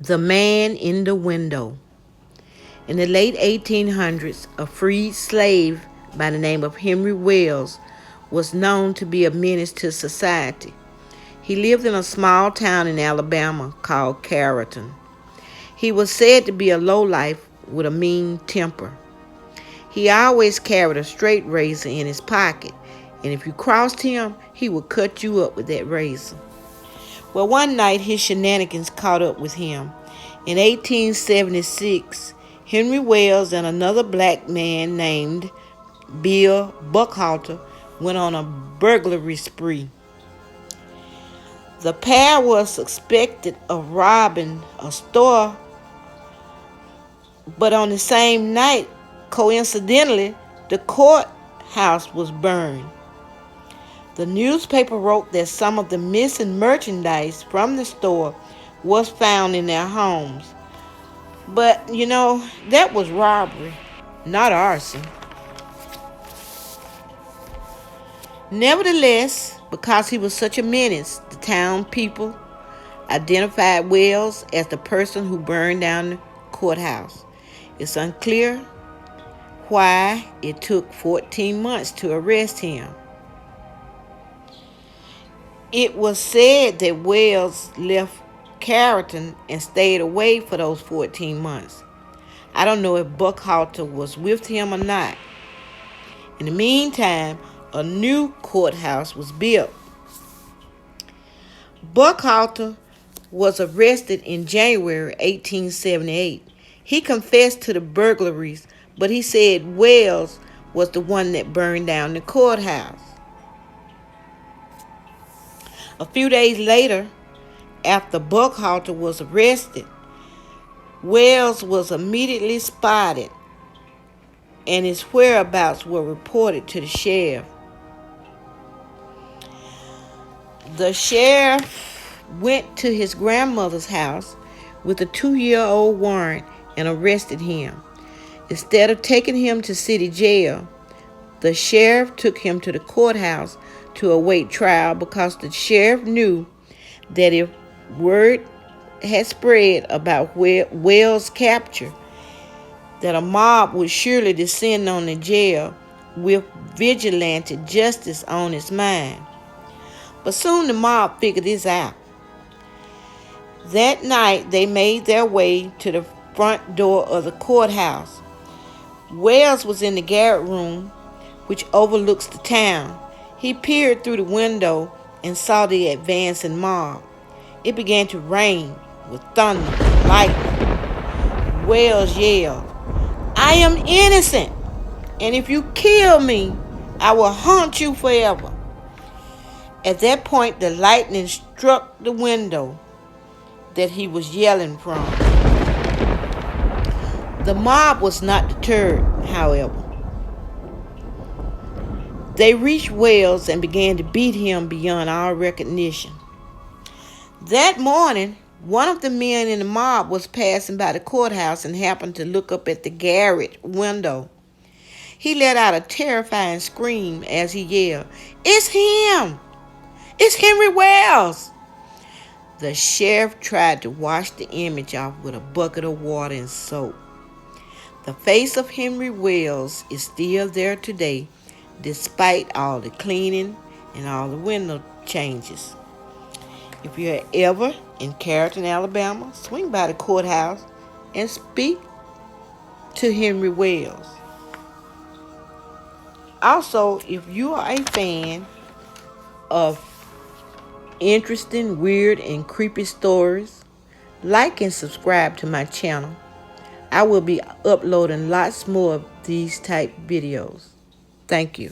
The Man in the Window. In the late 1800s, a freed slave by the name of Henry Wells was known to be a menace to society. He lived in a small town in Alabama called Carrollton. He was said to be a lowlife with a mean temper. He always carried a straight razor in his pocket, and if you crossed him, he would cut you up with that razor. Well, one night his shenanigans caught up with him. In 1876, Henry Wells and another black man named Bill Buckhalter went on a burglary spree. The pair was suspected of robbing a store, but on the same night, coincidentally, the courthouse was burned. The newspaper wrote that some of the missing merchandise from the store was found in their homes. But, that was robbery, not arson. Nevertheless, because he was such a menace, the town people identified Wells as the person who burned down the courthouse. It's unclear why it took 14 months to arrest him. It was said that Wells left Carrollton and stayed away for those 14 months. I don't know if Buckhalter was with him or not. In the meantime, a new courthouse was built. Buckhalter was arrested in January 1878. He confessed to the burglaries, but he said Wells was the one that burned down the courthouse. A few days later, after Buckhalter was arrested, Wells was immediately spotted and his whereabouts were reported to the sheriff. The sheriff went to his grandmother's house with a 2-year-old warrant and arrested him. Instead of taking him to city jail, the sheriff took him to the courthouse to await trial because the sheriff knew that if word had spread about Wells' capture, that a mob would surely descend on the jail with vigilante justice on its mind. But soon the mob figured this out. That night they made their way to the front door of the courthouse. Wells was in the garret room, which overlooks the town. He peered through the window and saw the advancing mob. It began to rain with thunder and lightning. Wells yelled, "I am innocent, and if you kill me, I will haunt you forever." At that point, the lightning struck the window that he was yelling from. The mob was not deterred, however. They reached Wells and began to beat him beyond all recognition. That morning, one of the men in the mob was passing by the courthouse and happened to look up at the garret window. He let out a terrifying scream as he yelled, "It's him! It's Henry Wells!" The sheriff tried to wash the image off with a bucket of water and soap. The face of Henry Wells is still there today, despite all the cleaning and all the window changes. If you're ever in Carrollton, Alabama, swing by the courthouse and speak to Henry Wells. Also, if you are a fan of interesting, weird, and creepy stories, like and subscribe to my channel. I will be uploading lots more of these type videos. Thank you.